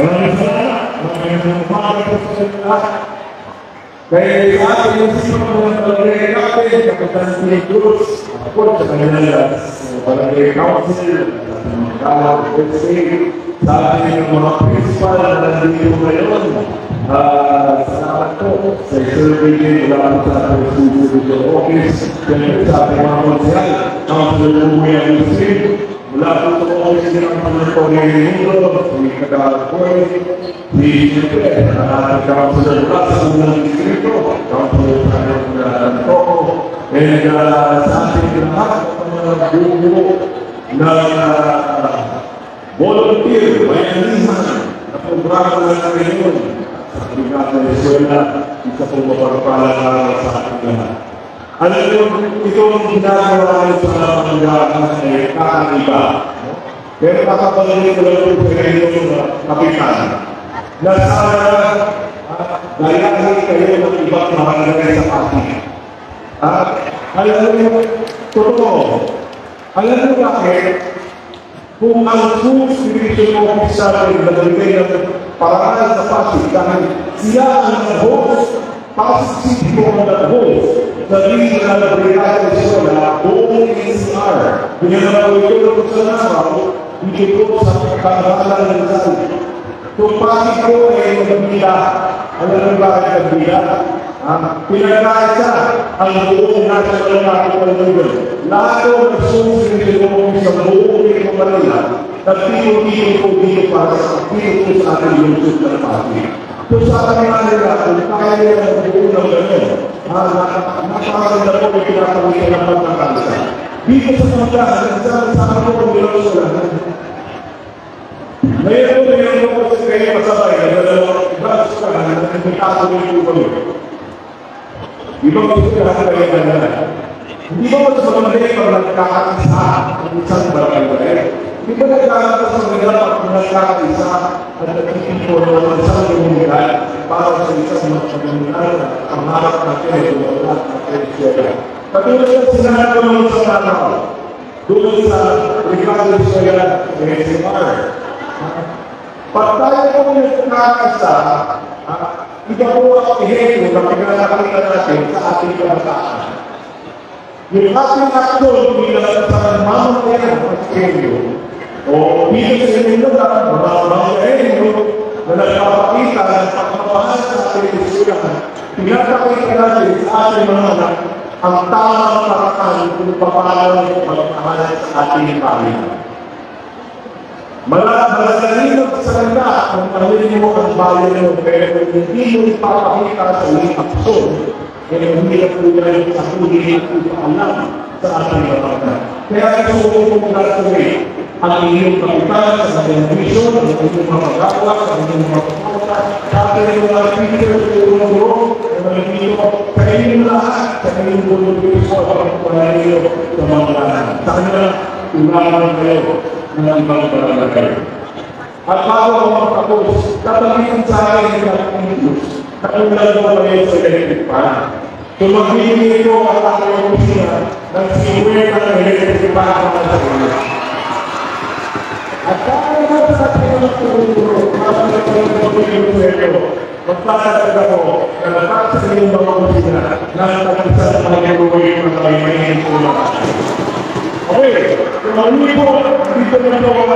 Maraming salamat. Maraming umaga po sa lahat. Kaya sa ating yung sipag ng Barangay Captain, Kapitan Philip Cruz, ako sa kanila Barangay Council, sa ating yung mga principal na nandito ngayon. Salamat po sa survey din mula po sa ating Studio Office, siyempre sa ating mga konsyal, Councilor Umuya Lucid, mula po sa office din ang Panginoon si Kagalakoy, si siyempre, ating Councilor Blas, sa unang distrito, Councilor Toko, and sa ating lahat ng mga buo na volunteer, bayanihan, na programa na ngayon sa Brigada de Escuela, isa pong mapagpapala sa ating lahat. Alam nyo, ito ang ginagawa nyo sa mga pangyayahan ay kakaiba. Pero nakapagalitin ko lang po sa inyong kapitan na sana gayahin kayo ng ibang mahalagay sa atin. Alam nyo, totoo, alam nyo bakit? Kung ang full spiritual officer ay nagbigay ng paraan sa Pasig dahil siya ang host, Pasig City ko ang host sa regional Brigada de Escuela, buong NCR. Binalaw ito sa naraw, dito po sa kanahalan ng Rizal. Kung Pasig ko ay nagbila, alam mo ba ay nagbila? Pinagkaisa ang buong national capital level. Lahat ng nagsusunod sa buong Metro Manila, nagtito-tito po dito para sa dito sa ating lungsod ng Pasig. So sa ating nila, kung kaya nila ng buong ng gano'n, napakaganda po yung pinakawisan ng pagkakalisa. Dito sa mga nagsama po ang bilang sa lahat. Ngayon po yung po sa kayo masabay, dalawang branch ka na nagkakaso yung kami. Ibang gusto ka na kayo na hindi ba mas magandang pag nagkakaisa ang isang barangay? Hindi ba nagkakaisa sa mga pag nagkakaisa at nagkikipon ng isang komunidad para sa isang komunidad ang harap natin ay wala natin siya. Katulad ng sinabi ko sa tanaw, doon sa Brigada de Escuela ng SMR. Pag tayo po nagkakaisa, iba po ang ehemplo na pinagkakita natin sa ating kabataan. Yung ating aktol bilang sa mamamayan ng Pastelyo o bilang sa inyo na mga mamamayan na nagpapakita ng pagmamahal sa ating isulahan, pinagkakita natin sa ating mga anak ang tamang paraan kung paano magmahal sa ating pamilya. Malagalino sa kanya kung pamilya mo ang bayan mo, pero hindi mo ipapakita sa uling aksyon, kaya hindi na po nila sa huli ito alam sa ating mga. Kaya ito kung gagawin ang iyong kapitan sa television, ang iyong mga magawa, ang iyong mga pagkakota, sa ating mga teacher, sa iyong mga guro, ang mga dito, sa inyong lahat, sa inyong volunteers po, ang panayo sa mga sa kanila, tularan kayo ng ibang barangay. At bago ako magtapos, tatabihin sa akin ng English, katulad mo kayo sa electric pan. Kung magbibigay ko ang aking opisina ng sinuwet ng electric pan para sa inyo. At kaya naman sa ating mga tuturo, magpapagod ako na natak sa inyong mga opisina na natagisa sa mga gawin ng kaimayin ko na. Okay, kung mauli po, dito na po ang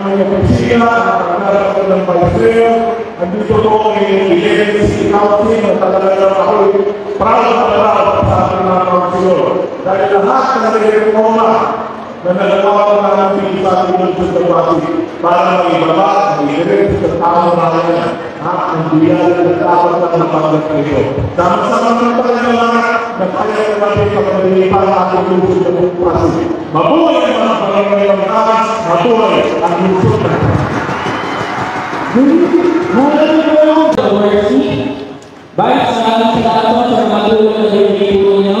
mga opisina, ang narap ng palaseo, andito po ang City Council, ang talaga lang ako, proud sa ating mga councilor. Dahil lahat na nagreforma na nagawa ko na natin sa ating lungsod ng Pasig para maibaba, maidirect sa tao bayan, ang biyan na dapat na napagdat kayo. Sama-sama na tayo mga nagkaya natin sa pagdilipan ng ating lungsod ng Pasig. Mabuhay ang mga barangay ng taas, mabuhay ang lungsod ng baik salamat sa ato sa mga tulong na binibigay nyo.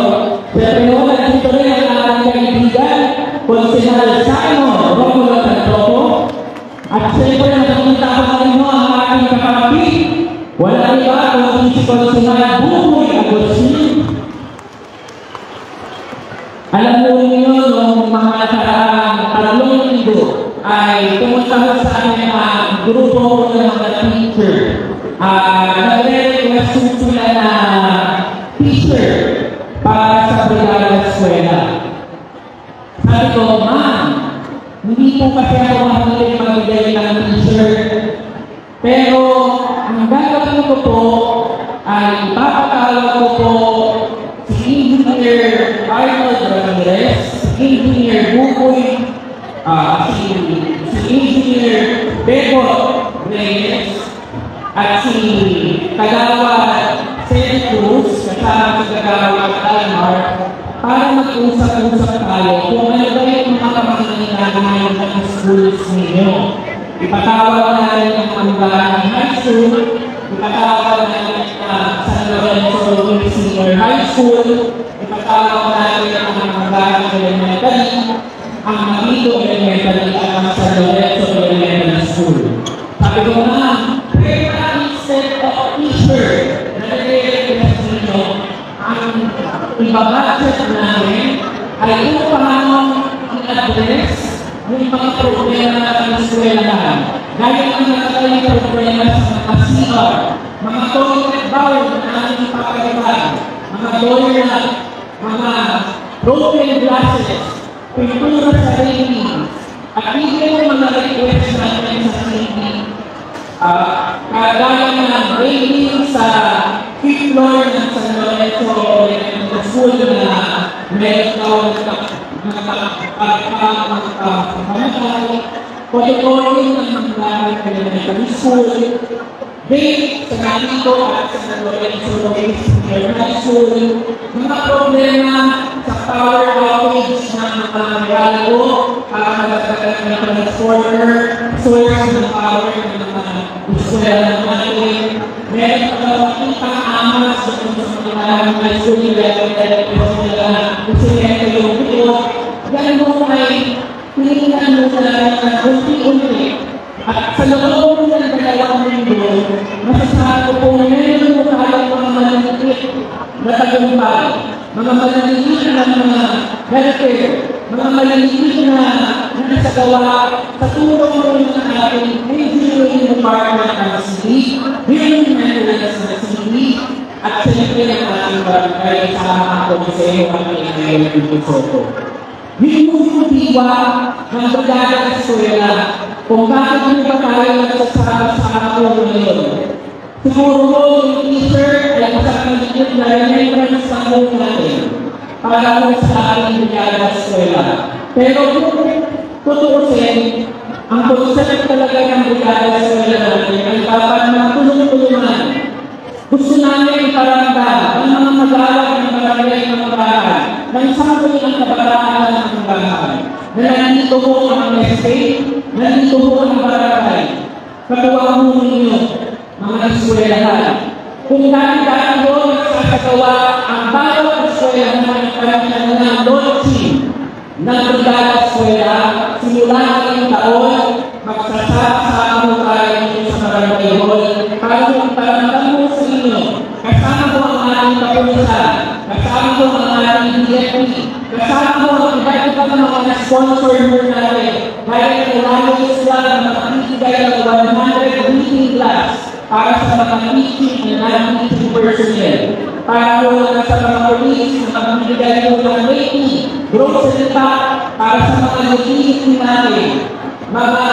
Pero nandito rin ang ating kaibigan, Konsenal Simon Romulo Tantopo. At siyempre nakikita ko na rin mo ang ating kakapit. Wala iba kung si Konsenal Bumoy Agustin. Alam mo ninyo, noong mga nakaraang 3 linggo ay pumunta ko sa amin ang grupo ko ng mga teacher. Nagre-request ko sila na teacher para sa Brigada Eskwela. Sabi ko, ma'am, hindi po kasi ako mahilig magbigay ng teacher. Pero ang gagawin ko po ay ipapatawag ko po si Engineer Arnold Ramirez, si Engineer Bukoy, si Engineer Bebot Reyes, at si Kagawad Seth Cruz, kasama si Kagawad Almar, para mag-usap-usap tayo kung ano ba yung mga pangangailangan ng schools ninyo. Ipatawag natin ang Ambahan High School, ipatawag natin ang San Lorenzo Senior High School, ipatawag natin ang Ambahan Elementary, ang Mabito Elementary at ang San Lorenzo Elementary School. Sabi ko na, instead of teacher, nag-request ninyo, ang ibabudget namin ay kung paano i-address yung mga problema ng eskwelahan. Dahil ang nakalagay problema sa mga CR, mga toilet bowl na aming papalitan, mga toilet, mga broken glasses, pintura sa rating, at hindi mo mga request natin sa rating. Kagaya ng rating sa 5th floor ng San Lorenzo Elementary School na meron pagkakauling ng mga elementary school, date sa Mabito at sa San Lorenzo Elementary School, mga problema sa power outage ng mga Meralco, para magkakaroon ng transporter, source ng power ng mga eskwela natin. Meron pa daw kitang amas sa mga school level yung ito. Yan mo ay pinilitan mo talaga ng unti-unti. At sa loob ng 2 linggo, masasabi ko po meron mo tayong mga maliliit na tagumpay, mga maliliit na mga healthcare, mga maliliit na nasagawa sa tulong mo ng ating engineering department ng city, building maintenance ng city, at siyempre ng ating barangay sa mga konseho at ngayon ng Soto. Yung diwa ng Brigada Eskwela, kung bakit mo ba tayo nagsasama-sama ko ngayon. Siguro mo yung teacher ay masakaliit na remembrance ng buong natin para mo sa ating Brigada Eskwela. Pero kung tutuusin, ang konsep talaga ng Brigada Eskwela natin ay dapat magtulong-tulungan. Gusto namin iparamdam ang mga mag-aaral ng barangay ng mag-aaral na isang ang kabataan ng bahay. Na nandito po ang estate, nandito po ang barangay. Katuwa mo ninyo, mga eskwelahan. Kung dati-dati doon nagsasagawa ang bawat eskwelahan ng kanilang ng launching ng Brigada Eskwela, simula ng taon, magsasama mo tayo sa barangay hall para iparamdam mo sa inyo. Kasama mo ang ating kapulisan, kasama mo ang ating DFP, kasama mo ang iba-iba ng mga sponsor mo natin. Dahil kailangan sila na makakibigay ng 100 meeting class para sa mga teaching na non-teaching personnel. Para mo na sa mga police na makakibigay mo ng waiting, grocery pack para sa mga nagiging natin. Mga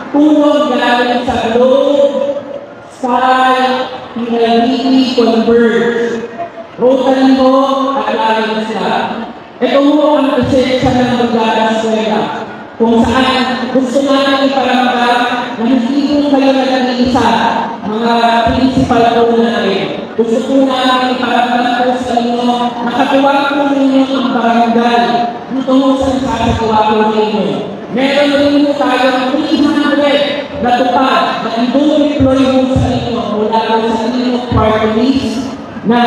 tulong galing sa Globe, Sky, PLDT, Converge, Rotary mo at lalim sila. Ito mo ang esensya ng Brigada Eskwela, kung saan gusto natin iparamdam na hindi po kayo na nag-iisa, mga principal po natin. Gusto po natin iparamdam po sa inyo, nakatuwa po ninyo ang barangay. Dito mo sa nakatuwa po ninyo. Meron rin mo tayo 300 na tupad na i-deploy mo sa inyo mula sa inyong party list na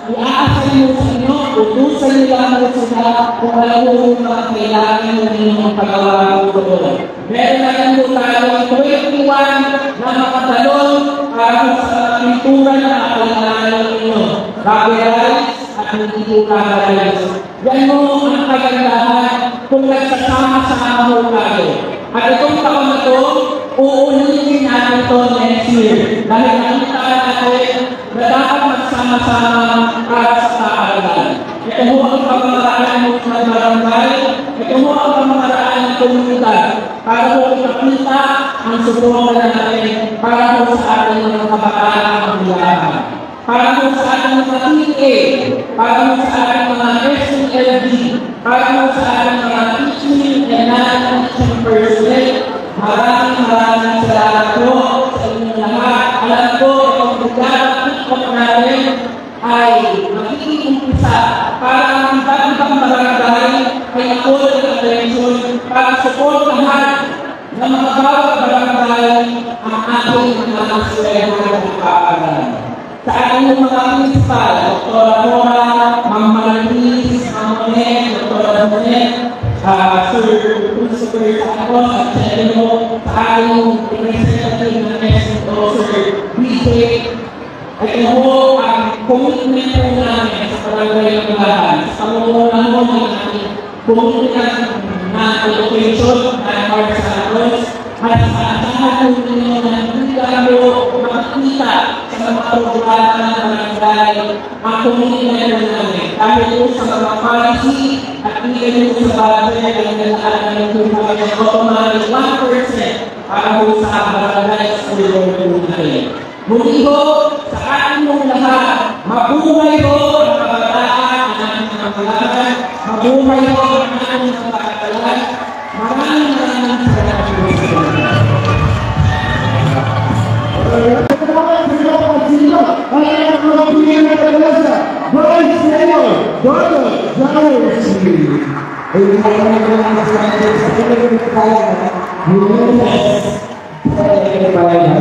i-aasay mo sa inyo, utusan nila mo sila kung alam mo yung mga kailangan mo ninyong pagawa mo doon. Meron na rin mo tayo 21 na makatalon para sa pintura na kailangan ninyo. Copyrights at hindi po copyrights. Yan mo ang kagandahan kung nagsasama-sama mo tayo. At natin ito next year. Dahil nakita natin na dapat magsama-sama para sa kaaralan. Ito ho ang pamamaraan ng barangay, ito ho ang pamamaraan ng komunidad para ho ipakita ang suporta natin para ho sa ating mga kabataan ang pangyayahan. Para ho sa ating mga PTA, para ho sa ating mga SNLD, para ho sa ating mga teaching and non-teaching personnel. Maraming salamat po sa inyong lahat. Alam ko, itong pagkakakot natin ay magiging umpisa para ang ibang barangay ay ako ng atensyon para suportahan ng mga bawat barangay ang ating mga eskwelahan at pag-aaral. Sa ating mga principal, Dr. Amora, Ma'am Marlies, Ma'am Monet, Dr. Monet, Sir Christopher Santos, at Sino, sa ating representative ng SNO, Sir BJ. At ito ang commitment po namin sa barangay ng Lahan. Sa pamumunan mo ng ating commitment na allocation ng Mark Santos at sa asahan po ninyo na hindi kayo makikita sa mga programa ng barangay ang commitment po namin. Dahil po sa mga policy at hindi po sa budget ay nalaan ng automatic 1% para po sa barangay school board po natin. Muli ho, sa ating mong lahat, mabuhay ho ang kabataan ng ating mga kalaban, mabuhay ho ang ating mga kabataan. Maraming salamat po sa inyo.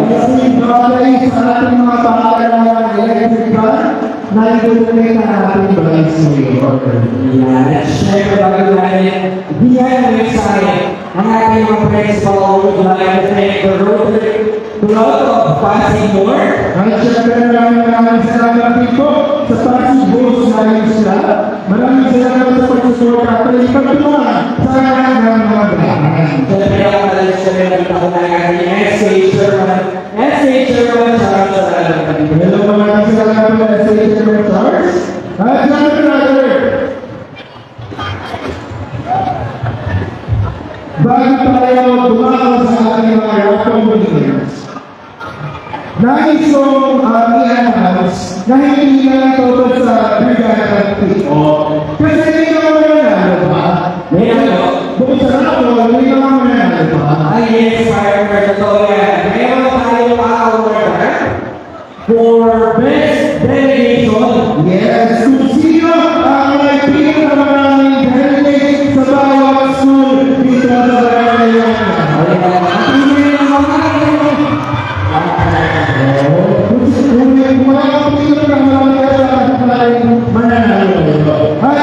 Kasi bagay sa ating mga pangalaman ng electrical na i-donate na ating balance ngayon. Let's share bagay natin. Diyan ang mensahe ng ating mga principal would like to thank the Rotary Club of Pasig North. At syempre maraming salamat dito sa Pasig Boss Lions Club. Maraming salamat sa pagsusulat at pagtulungan sa lahat ng mga bayan. Syempre ako malis kami nakita ko na ang SA Sherman. SA Sherman, salamat. Hello, maraming salamat sa Station Stars. At syempre natin, bago tayo dumakas sa ating mga rapong winners, nais kong i-announce na hindi na ito sa Brigada Tito. Kasi hindi naman nanalo ba? Bukod sa rapo, hindi naman nanalo ba? Ay, yes, Fireman, totoo yan. Meron tayo pa-award for Best Delegation. Yes, kung sino ang may pinakamaraming delegate sa bawat school dito sa barangay yan. Kung wala kang pinakamaraming mananalo. At